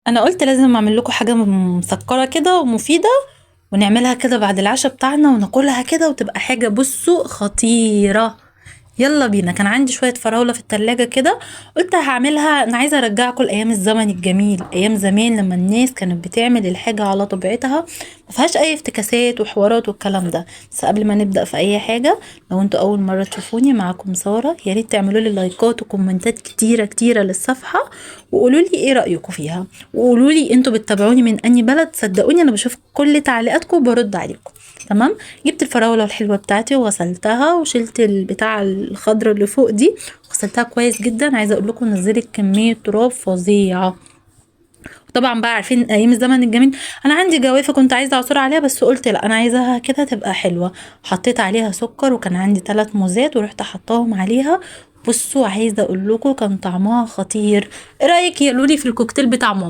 انا قلت لازم اعمل لكم حاجه مسكره كده ومفيده، ونعملها كده بعد العشاء بتاعنا وناكلها كده وتبقى حاجه بصوا خطيره. يلا بينا. كان عندي شويه فراوله في التلاجة كده، قلت هعملها. انا عايزه ارجعكم لايام الزمن الجميل، ايام زمان لما الناس كانت بتعمل الحاجه على طبيعتها، ما فيهاش اي افتكاسات وحوارات والكلام ده. بس قبل ما نبدا في اي حاجه، لو انتوا اول مره تشوفوني، معاكم ساره. يا ريت تعملوا لي لايكات وكومنتات كتيره كتيره للصفحه، وقولوا لي ايه رايكم فيها، وقولوا لي انتوا بتتابعوني من انهي بلد. صدقوني انا بشوف كل تعليقاتكم وبرد عليكم. تمام. جبت الفراوله الحلوه بتاعتي وغسلتها وشلت البتاع الخضره اللي فوق دي، غسلتها كويس جدا. عايزه اقول لكم نزلت كميه تراب فظيعه. طبعا بقى عارفين ايام الزمن الجميل، انا عندي جوافه كنت عايزه اعصر عليها، بس قلت لا انا عايزاها كده تبقى حلوه. حطيت عليها سكر، وكان عندي 3 موزات ورحت حطاهم عليها. بصوا عايزه اقول لكم كان طعمها خطير. ايه رايك يقولوا لي في الكوكتيل بتاع ماما؟